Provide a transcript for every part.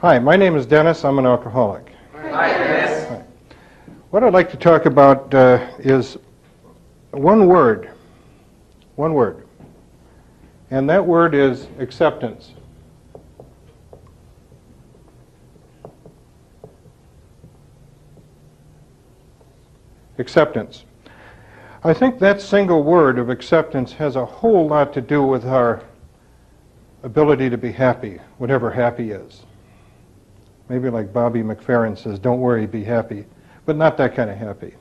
Hi, my name is Dennis. I'm an alcoholic. Hi, Dennis. Hi. What I'd like to talk about is one word, and that word is acceptance. Acceptance. I think that single word of acceptance has a whole lot to do with our ability to be happy, whatever happy is. Maybe like Bobby McFerrin says, don't worry, be happy, but not that kind of happy.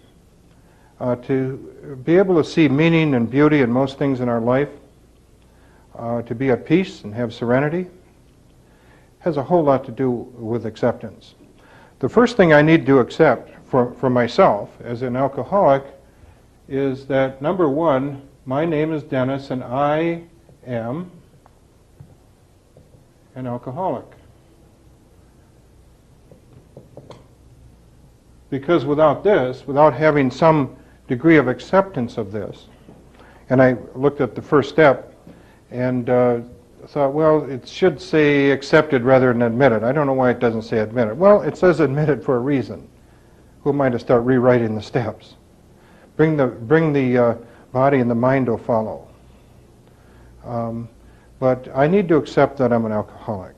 To be able to see meaning and beauty in most things in our life, to be at peace and have serenity, has a whole lot to do with acceptance. The first thing I need to accept for myself as an alcoholic is that, number one, my name is Dennis and I am an alcoholic. Because without this, without having some degree of acceptance of this, and I looked at the first step and thought, well, it should say accepted rather than admitted. I don't know why it doesn't say admitted. Well, it says admitted for a reason. Who am I to start rewriting the steps? Bring the body and the mind to follow. But I need to accept that I'm an alcoholic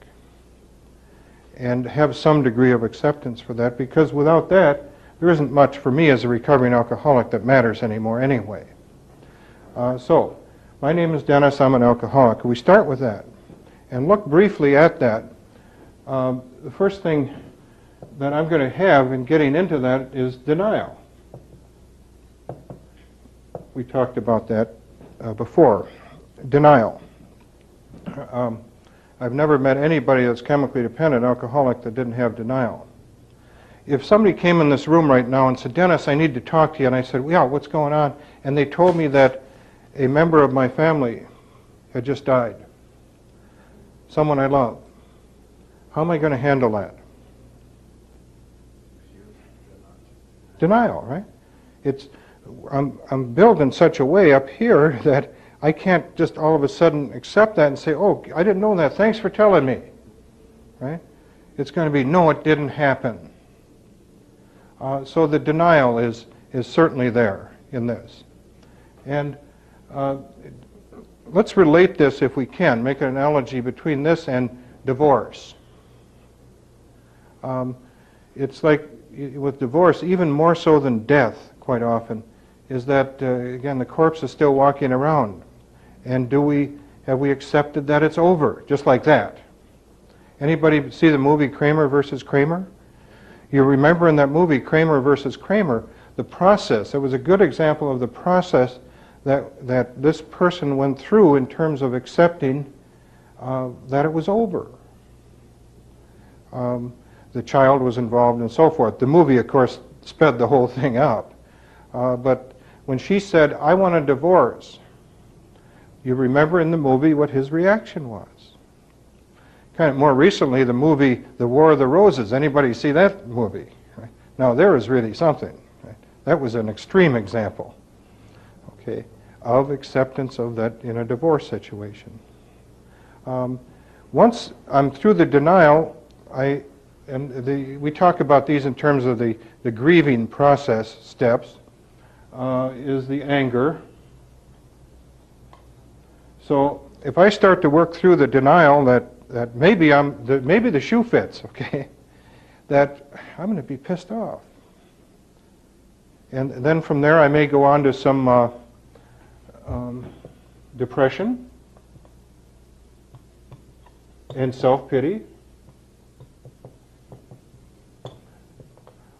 and have some degree of acceptance for that, because without that, there isn't much for me as a recovering alcoholic that matters anymore anyway. So, my name is Dennis, I'm an alcoholic. We start with that and look briefly at that. The first thing that I'm going to have in getting into that is denial. We talked about that before. Denial. I've never met anybody that's chemically dependent alcoholic that didn't have denial. If somebody came in this room right now and said, Dennis, I need to talk to you, and I said, yeah, what's going on? And they told me that a member of my family had just died, someone I love, how am I going to handle that? Denial, right? I'm built in such a way up here that I can't just all of a sudden accept that and say, oh, I didn't know that, thanks for telling me, right? It's going to be, no, it didn't happen. So the denial is certainly there in this. And let's relate this, if we can, make an analogy between this and divorce. It's like with divorce, even more so than death, quite often, is that, again, the corpse is still walking around. And have we accepted that it's over, just like that? Anybody see the movie Kramer versus Kramer? You remember in that movie, Kramer versus Kramer, the process, it was a good example of the process that this person went through in terms of accepting that it was over. The child was involved and so forth. The movie, of course, sped the whole thing up. But when she said, I want a divorce, you remember in the movie what his reaction was. Kind of more recently, the movie The War of the Roses. Anybody see that movie? Right? Now, there is really something. Right? That was an extreme example, okay, of acceptance of that in a divorce situation. Once I'm through the denial, we talk about these in terms of the grieving process steps, is the anger. So if I start to work through the denial that maybe the shoe fits, okay, that I'm going to be pissed off. And then from there I may go on to some depression and self-pity.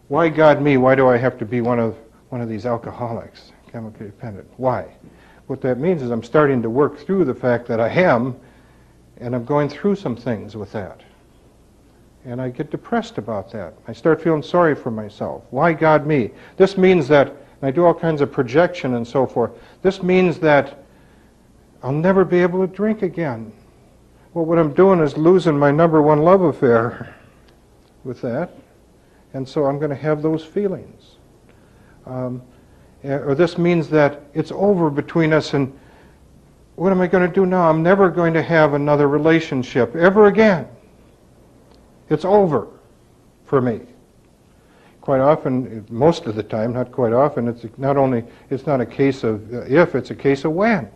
Why God me? Why do I have to be one of these alcoholics, chemically dependent? Why? What that means is I'm starting to work through the fact that I am, and I'm going through some things with that. And I get depressed about that. I start feeling sorry for myself. Why God me? This means that, and I do all kinds of projection and so forth, this means that I'll never be able to drink again. Well, what I'm doing is losing my number one love affair with that. And so I'm going to have those feelings. Or this means that it's over between us, and what am I going to do now? I'm never going to have another relationship ever again. It's over for me. Quite often, most of the time, not quite often, it's not a case of if, it's a case of when.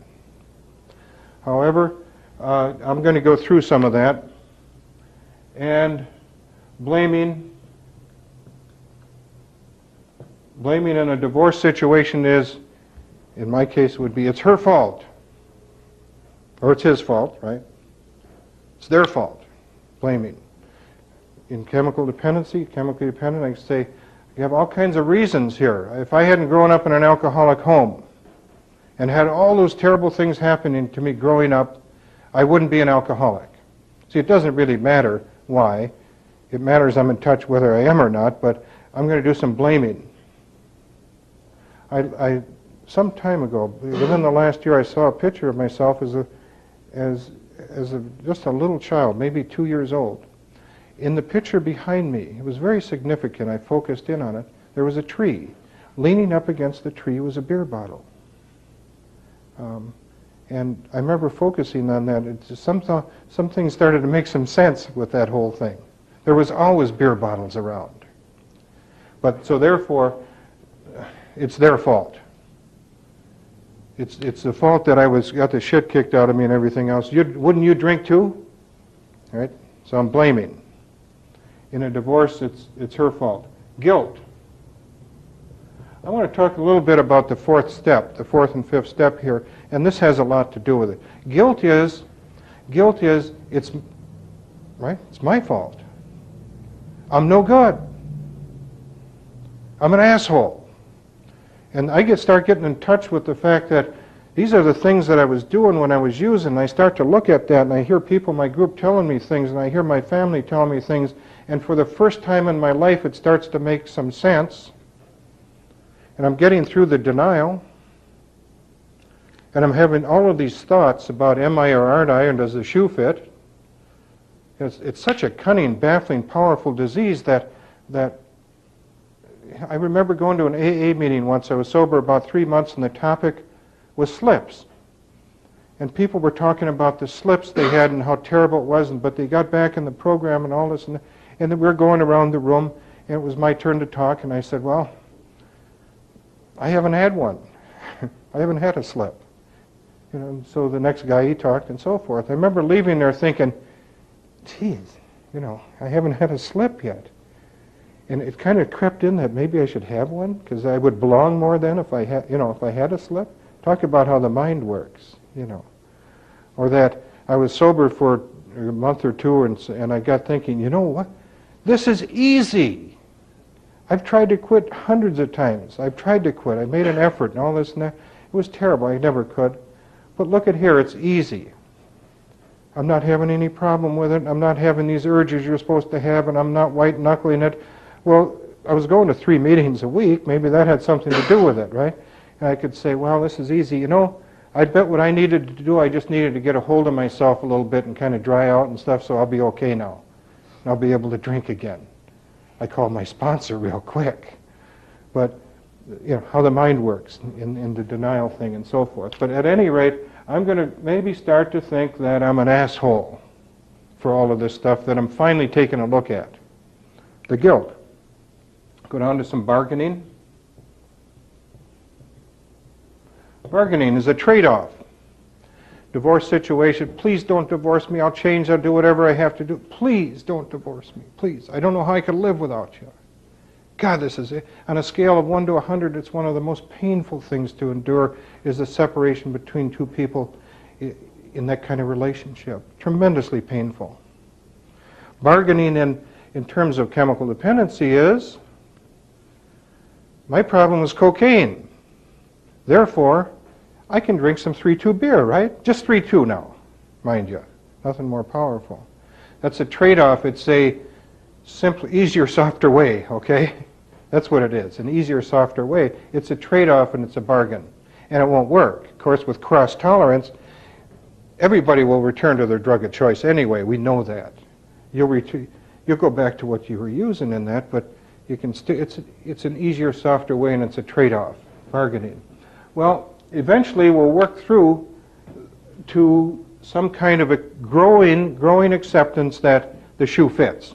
However, I'm going to go through some of that. And blaming in a divorce situation is, in my case, would be it's her fault. Or it's his fault, right? It's their fault, blaming. In chemically dependent, I say, you have all kinds of reasons here. If I hadn't grown up in an alcoholic home and had all those terrible things happening to me growing up, I wouldn't be an alcoholic. See, it doesn't really matter why. It matters I'm in touch whether I am or not, but I'm going to do some blaming. Some time ago, within the last year, I saw a picture of myself as just a little child, maybe 2 years old. In the picture behind me, it was very significant. I focused in on it. There was a tree. Leaning up against the tree was a beer bottle. And I remember focusing on that. Some things started to make some sense with that whole thing. There was always beer bottles around. But so therefore, it's their fault. It's the fault that I got the shit kicked out of me and everything else. Wouldn't you drink too? Right? So I'm blaming. In a divorce, it's her fault. Guilt. I want to talk a little bit about the fourth and fifth step here, and this has a lot to do with it. Guilt is, it's my fault. I'm no good. I'm an asshole. And I start getting in touch with the fact that these are the things that I was doing when I was using, and I start to look at that, and I hear people in my group telling me things, and I hear my family telling me things, and for the first time in my life it starts to make some sense. And I'm getting through the denial, and I'm having all of these thoughts about am I or aren't I, and does the shoe fit? It's such a cunning, baffling, powerful disease that I remember going to an AA meeting once. I was sober about 3 months, and the topic was slips. And people were talking about the slips they had and how terrible it was, but they got back in the program and all this, and then we were going around the room, and it was my turn to talk, and I said, well, I haven't had one. I haven't had a slip. So the next guy, he talked and so forth. I remember leaving there thinking, geez, I haven't had a slip yet. And it kind of crept in that maybe I should have one, because I would belong more then if I had a slip. Talk about how the mind works, Or that I was sober for a month or two, and I got thinking, you know what? This is easy. I've tried to quit hundreds of times. I've tried to quit. I made an effort and all this and that. It was terrible. I never could. But look at here. It's easy. I'm not having any problem with it. I'm not having these urges you're supposed to have, and I'm not white-knuckling it. Well, I was going to 3 meetings a week. Maybe that had something to do with it, right? And I could say, well, this is easy. I bet what I needed to do, I just needed to get a hold of myself a little bit and kind of dry out and stuff, so I'll be okay now. And I'll be able to drink again. I called my sponsor real quick. But, how the mind works in the denial thing and so forth. But at any rate, I'm going to maybe start to think that I'm an asshole for all of this stuff that I'm finally taking a look at. The guilt. Go down to some bargaining. Bargaining is a trade-off. Divorce situation, please don't divorce me, I'll change, I'll do whatever I have to do. Please don't divorce me, please. I don't know how I could live without you. God, this is it. On a scale of 1 to 100, it's one of the most painful things to endure is the separation between two people in that kind of relationship. Tremendously painful. Bargaining in terms of chemical dependency is, my problem is cocaine. Therefore, I can drink some 3-2 beer, right? Just 3-2 now, mind you. Nothing more powerful. That's a trade-off. It's a simpler, easier, softer way, okay? That's what it is, an easier, softer way. It's a trade-off and it's a bargain. And it won't work. Of course, with cross-tolerance, everybody will return to their drug of choice anyway. We know that. You'll go back to what you were using in that, but you can it's an easier, softer way, and it's a trade-off, bargaining. Well, eventually we'll work through to some kind of a growing acceptance that the shoe fits.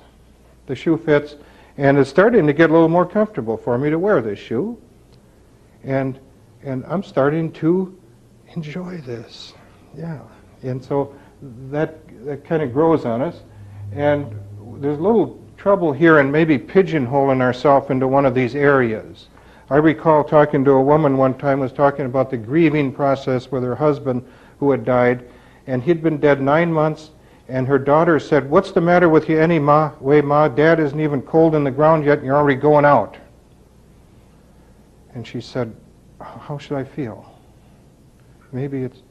The shoe fits, and it's starting to get a little more comfortable for me to wear this shoe. And I'm starting to enjoy this. Yeah. And so that kind of grows on us. And there's a little trouble here in maybe pigeonholing ourselves into one of these areas. I recall talking to a woman one time, was talking about the grieving process with her husband who had died, and he'd been dead 9 months, and her daughter said, "What's the matter with you anyway, Ma? Dad isn't even cold in the ground yet, and you're already going out." And she said, "How should I feel? Maybe it's..."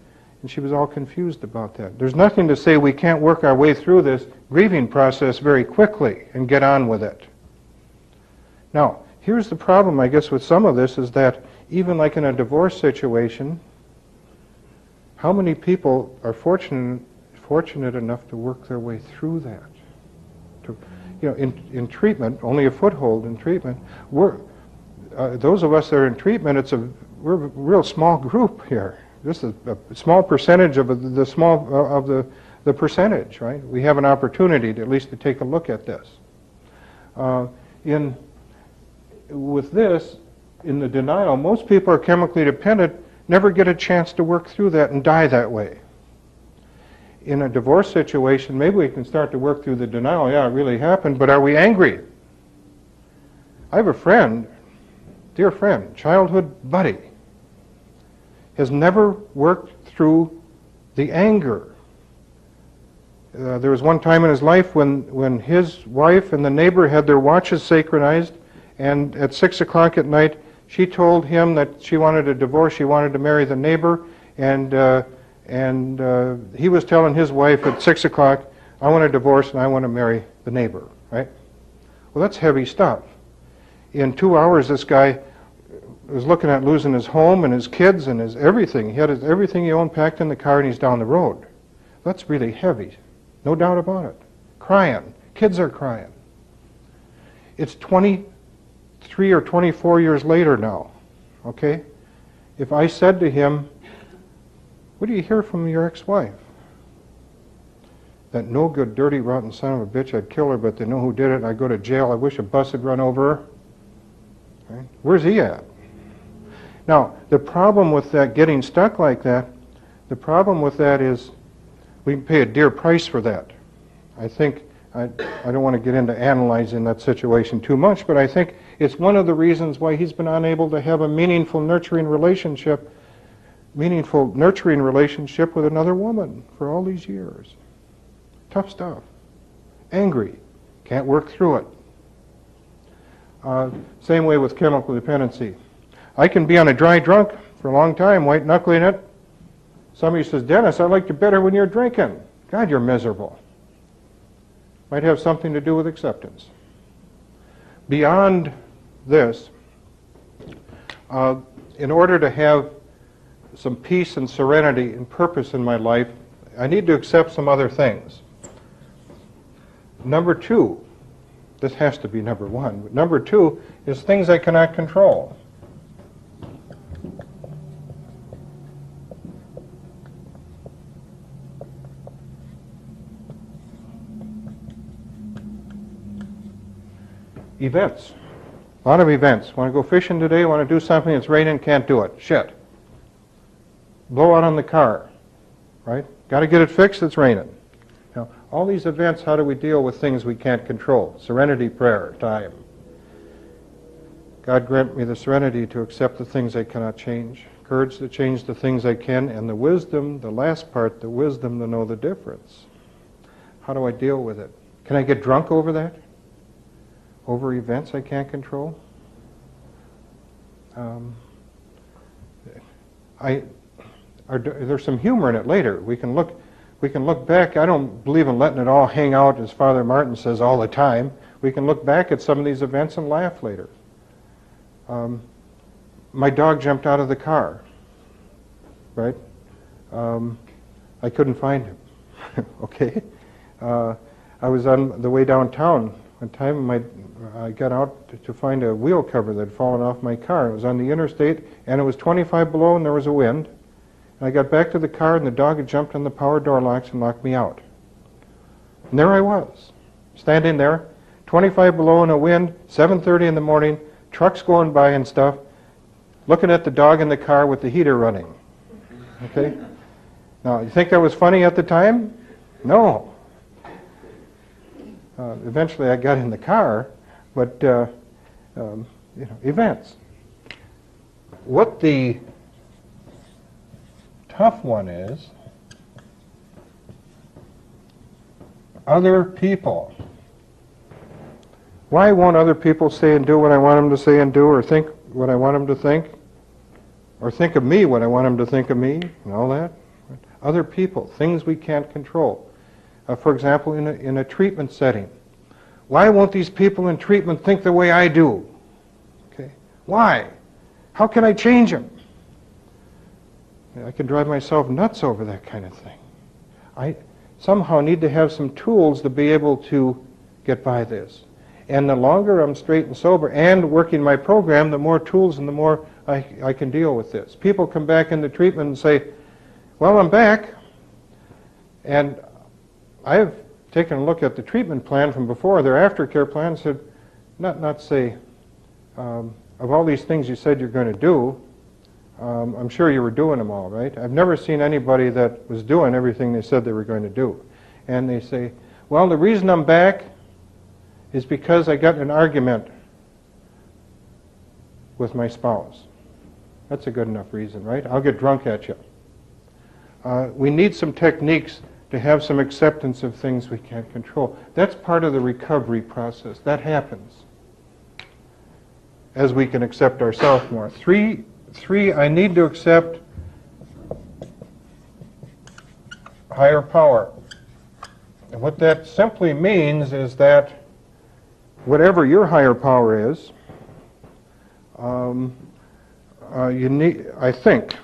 And she was all confused about that. There's nothing to say we can't work our way through this grieving process very quickly and get on with it. Now, here's the problem, I guess, with some of this is that even like in a divorce situation, how many people are fortunate enough to work their way through that? In treatment, only a foothold in treatment. Those of us that are in treatment, we're a real small group here. This is a small percentage of the percentage, right? We have an opportunity to at least to take a look at this. With this, in the denial, most people are chemically dependent, never get a chance to work through that and die that way. In a divorce situation, maybe we can start to work through the denial. Yeah, it really happened, but are we angry? I have a friend, dear friend, childhood buddy, has never worked through the anger. There was one time in his life when his wife and the neighbor had their watches synchronized, and at 6 o'clock at night, she told him that she wanted a divorce, she wanted to marry the neighbor, and he was telling his wife at 6 o'clock, "I want a divorce and I want to marry the neighbor," right? Well, that's heavy stuff. In 2 hours, this guy was looking at losing his home and his kids and his everything. He had everything he owned packed in the car and he's down the road. That's really heavy, no doubt about it. Crying. Kids are crying. It's 23 or 24 years later now, okay? If I said to him, "What do you hear from your ex-wife?" "That no good, dirty, rotten son of a bitch, I'd kill her, but they know who did it, and I'd go to jail. I wish a bus had run over her." Right? Where's he at? Now, the problem with that, getting stuck like that, the problem with that is we can pay a dear price for that. I think, I don't want to get into analyzing that situation too much, but I think it's one of the reasons why he's been unable to have a meaningful, nurturing relationship with another woman for all these years. Tough stuff. Angry. Can't work through it. Same way with chemical dependency. I can be on a dry drunk for a long time, white-knuckling it. Somebody says, "Dennis, I like you better when you're drinking." God, you're miserable. Might have something to do with acceptance. Beyond this, in order to have some peace and serenity and purpose in my life, I need to accept some other things. Number two, this has to be number one, but number two is things I cannot control. Events. A lot of events. Want to go fishing today? Want to do something? It's raining, can't do it. Shit. Blowout on the car. Right? Got to get it fixed, it's raining. Now, all these events, how do we deal with things we can't control? Serenity prayer time. God grant me the serenity to accept the things I cannot change, courage to change the things I can, and the wisdom, the last part, the wisdom to know the difference. How do I deal with it? Can I get drunk over that? Over events I can't control? There's some humor in it later. We can look back. I don't believe in letting it all hang out, as Father Martin says, all the time. We can look back at some of these events and laugh later. My dog jumped out of the car, right? I couldn't find him, okay? I was on the way downtown. One time I got out to find a wheel cover that had fallen off my car. It was on the interstate, and it was 25 below, and there was a wind. And I got back to the car, and the dog had jumped on the power door locks and locked me out. And there I was, standing there, 25 below in a wind, 7:30 in the morning, trucks going by and stuff, looking at the dog in the car with the heater running. Okay? Now, you think that was funny at the time? No. Eventually I got in the car, but events. What the tough one is, other people. Why won't other people say and do what I want them to say and do, or think what I want them to think, or think of me what I want them to think of me, and all that? Other people, things we can't control. For example, in a treatment setting. Why won't these people in treatment think the way I do? Okay. Why? How can I change them? I can drive myself nuts over that kind of thing. I somehow need to have some tools to be able to get by this. And the longer I'm straight and sober and working my program, the more tools and the more I can deal with this. People come back into treatment and say, well, I'm back. And I've taken a look at the treatment plan from before, their aftercare plan, and said, not say, of all these things you said you're going to do, I'm sure you were doing them all, right? I've never seen anybody that was doing everything they said they were going to do. And they say, well, the reason I'm back is because I got in an argument with my spouse. That's a good enough reason, right? I'll get drunk at you. We need some techniques to have some acceptance of things we can't control. That's part of the recovery process. That happens as we can accept ourselves more. Three, I need to accept higher power. And what that simply means is that whatever your higher power is, I think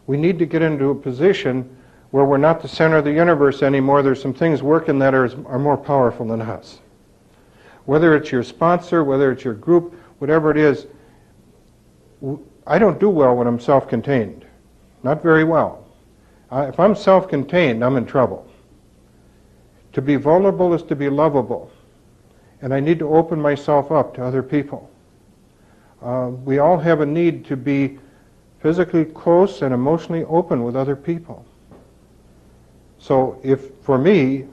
we need to get into a position where we're not the center of the universe anymore. There's some things working that are more powerful than us. Whether it's your sponsor, whether it's your group, whatever it is, I don't do well when I'm self-contained. Not very well. If I'm self-contained, I'm in trouble. To be vulnerable is to be lovable. And I need to open myself up to other people. We all have a need to be physically close and emotionally open with other people. So if, for me,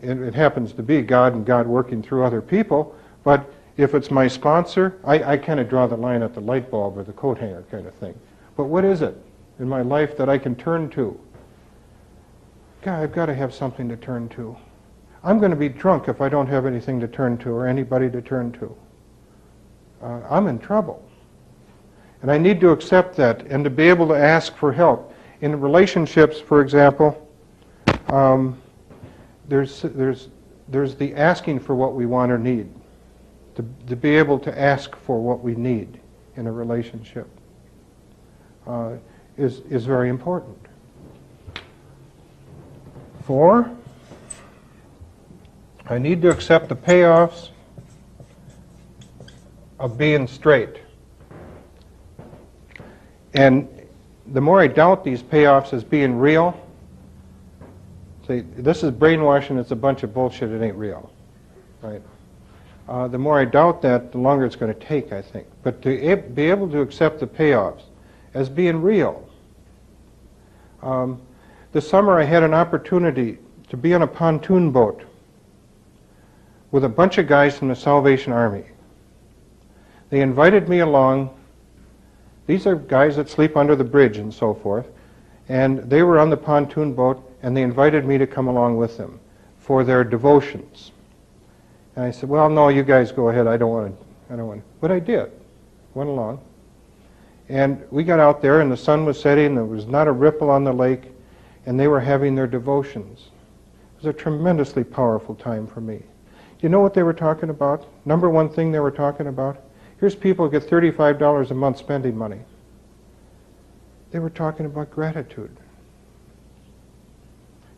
it happens to be God and God working through other people, but if it's my sponsor, I kind of draw the line at the light bulb or the coat hanger kind of thing. But what is it in my life that I can turn to? God, I've got to have something to turn to. I'm going to be drunk if I don't have anything to turn to or anybody to turn to. I'm in trouble. And I need to accept that and to be able to ask for help. In relationships, for example, there's the asking for what we want or need. To be able to ask for what we need in a relationship is very important. 4, I need to accept the payoffs of being straight. And the more I doubt these payoffs as being real, say, this is brainwashing, it's a bunch of bullshit, it ain't real, right? The more I doubt that, the longer it's going to take, I think. But to be able to accept the payoffs as being real. This summer I had an opportunity to be on a pontoon boat with a bunch of guys from the Salvation Army. They invited me along. These are guys that sleep under the bridge and so forth. And they were on the pontoon boat, and they invited me to come along with them for their devotions. And I said, well, no, you guys go ahead. I don't want to. But I did. Went along. And we got out there, and the sun was setting. There was not a ripple on the lake, and they were having their devotions. It was a tremendously powerful time for me. You know what they were talking about? Number one thing they were talking about? Here's people who get $35 a month spending money. They were talking about gratitude.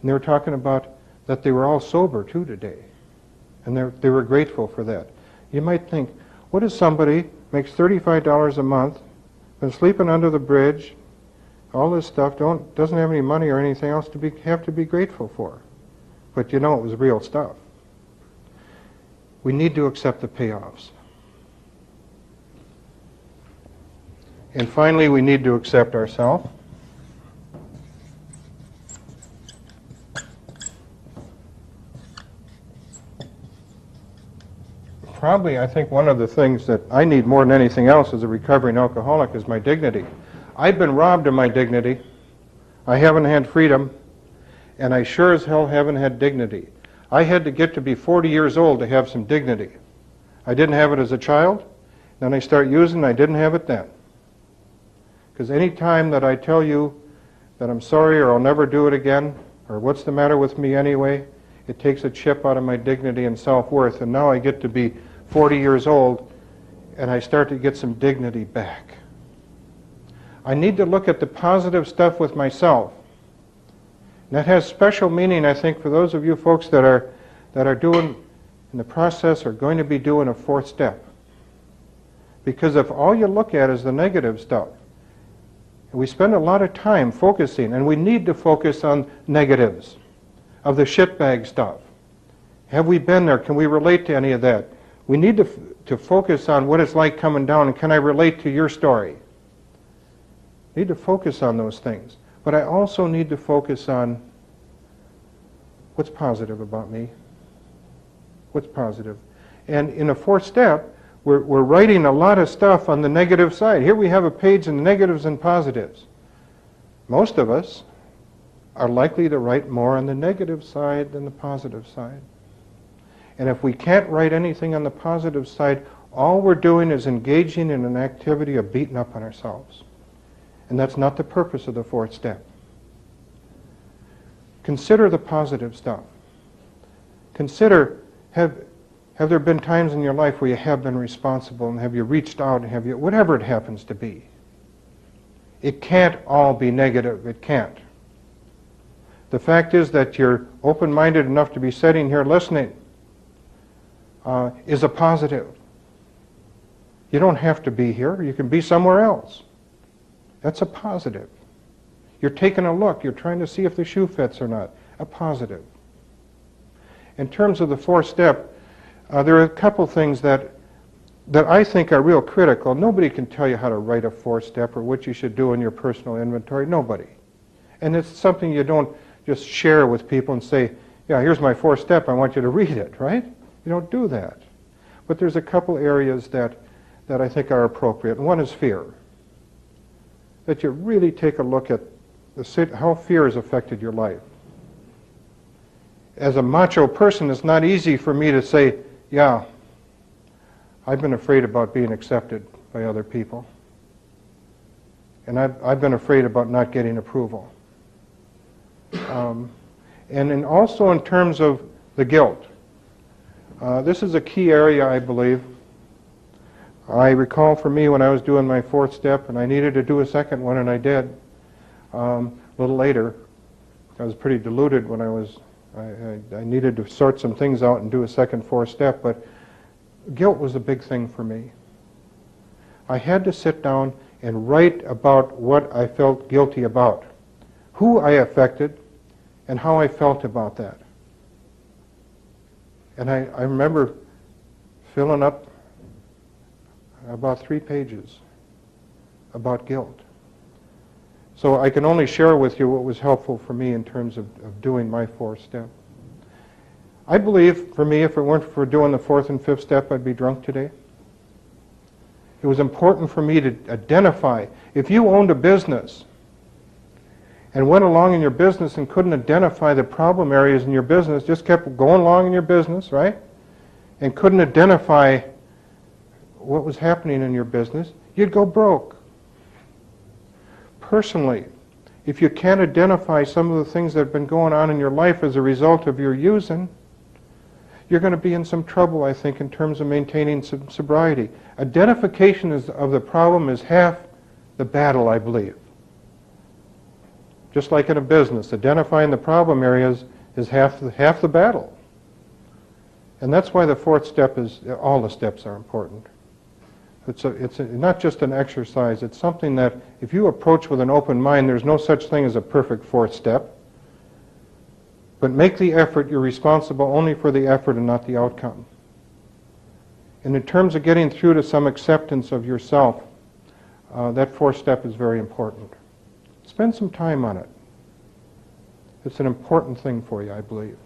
And they were talking about that they were all sober too today. And they were grateful for that. You might think, what is somebody makes $35 a month, been sleeping under the bridge, all this stuff, doesn't have any money or anything else have to be grateful for? But you know it was real stuff. we need to accept the payoffs. And finally, we need to accept ourselves. Probably, I think one of the things that I need more than anything else as a recovering alcoholic is my dignity. I've been robbed of my dignity. I haven't had freedom, and I sure as hell haven't had dignity. I had to get to be 40 years old to have some dignity. I didn't have it as a child. Then I start using it, I didn't have it then. Because any time that I tell you that I'm sorry or I'll never do it again, or what's the matter with me anyway, it takes a chip out of my dignity and self-worth, and now I get to be 40 years old, and I start to get some dignity back. I need to look at the positive stuff with myself. And that has special meaning, I think, for those of you folks that are doing in the process or going to be doing a fourth step. Because if all you look at is the negative stuff, we spend a lot of time focusing, and we need to focus on negatives of the shitbag stuff. Have we been there? Can we relate to any of that? We need to focus on what it's like coming down, and can I relate to your story? Need to focus on those things. But I also need to focus on what's positive about me. What's positive? And in a fourth step, we're writing a lot of stuff on the negative side. Here we have a page in the negatives and positives. Most of us are likely to write more on the negative side than the positive side. And if we can't write anything on the positive side, all we're doing is engaging in an activity of beating up on ourselves. And that's not the purpose of the fourth step. Consider the positive stuff. Consider, have there been times in your life where you have been responsible, and have you reached out, and have you, whatever it happens to be. It can't all be negative. It can't. The fact is that you're open-minded enough to be sitting here listening is a positive. You don't have to be here. You can be somewhere else. That's a positive. You're taking a look. You're trying to see if the shoe fits or not. A positive. In terms of the fourth step, there are a couple things that I think are real critical. Nobody can tell you how to write a fourth step or what you should do in your personal inventory. Nobody. And it's something you don't just share with people and say, yeah, here's my fourth step. I want you to read it, right? You don't do that. But there's a couple areas that I think are appropriate. One is fear. That you really take a look at how fear has affected your life. As a macho person, it's not easy for me to say, yeah, I've been afraid about being accepted by other people. And I've been afraid about not getting approval. And also in terms of the guilt. This is a key area, I believe. I recall for me when I was doing my fourth step, and I needed to do a second one, and I did. A little later, I was pretty deluded when I needed to sort some things out and do a second fourth step, but guilt was a big thing for me. I had to sit down and write about what I felt guilty about, who I affected, and how I felt about that. And I remember filling up about 3 pages about guilt. So I can only share with you what was helpful for me in terms of doing my fourth step. I believe, for me, if it weren't for doing the fourth and fifth step, I'd be drunk today. It was important for me to identify. If you owned a business and went along in your business and couldn't identify the problem areas in your business, just kept going along in your business, right? And couldn't identify what was happening in your business, you'd go broke. Personally, if you can't identify some of the things that have been going on in your life as a result of your using, you're going to be in some trouble, I think, in terms of maintaining sobriety. Identification of the problem is half the battle, I believe. Just like in a business, identifying the problem areas is half the battle. And that's why the fourth step is, all the steps are important. It's not just an exercise, it's something that if you approach with an open mind, there's no such thing as a perfect fourth step. But make the effort, you're responsible only for the effort and not the outcome. And in terms of getting through to some acceptance of yourself, that fourth step is very important. Spend some time on it. It's an important thing for you, I believe.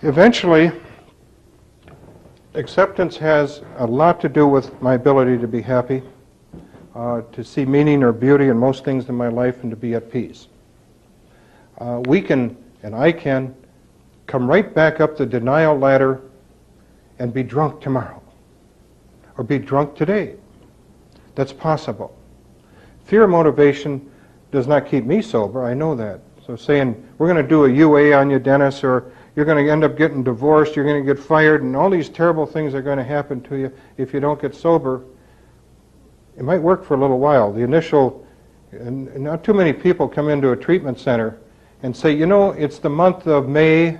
Eventually, acceptance has a lot to do with my ability to be happy, to see meaning or beauty in most things in my life, and to be at peace. We can, and I can, come right back up the denial ladder and be drunk tomorrow, or be drunk today. That's possible. Fear motivation does not keep me sober, I know that. So saying, we're going to do a UA on you, Dennis, or you're going to end up getting divorced, you're going to get fired, and all these terrible things are going to happen to you if you don't get sober, it might work for a little while. The initial, and not too many people come into a treatment center and say, you know, it's the month of May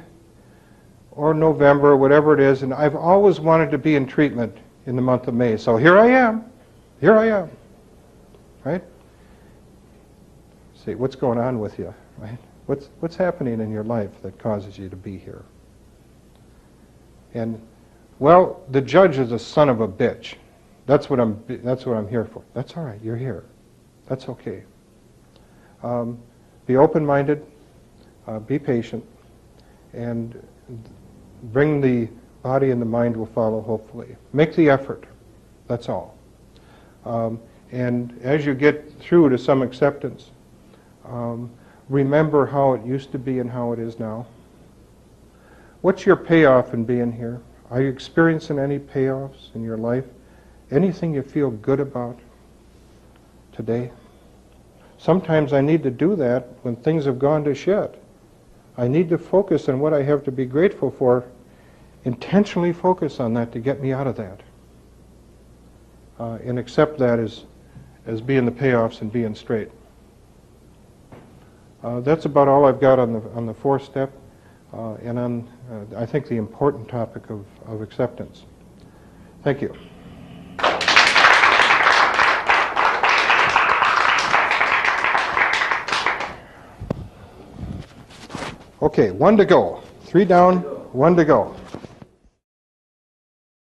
or November, whatever it is, and I've always wanted to be in treatment in the month of May, so here I am, right? See, what's going on with you, right? What's happening in your life that causes you to be here? And, well, the judge is a son of a bitch. That's what I'm here for. That's all right, you're here. That's okay. Be open-minded, be patient, and bring the body and the mind will follow, hopefully. Make the effort. That's all. And as you get through to some acceptance, remember how it used to be and how it is now. What's your payoff in being here? Are you experiencing any payoffs in your life? Anything you feel good about today? Sometimes I need to do that when things have gone to shit. I need to focus on what I have to be grateful for, intentionally focus on that to get me out of that. And accept that as being the payoffs and being straight. That's about all I've got on the fourth step, and on, I think, the important topic of acceptance. Thank you. Okay, 1 to go. 3 down, 1 to go.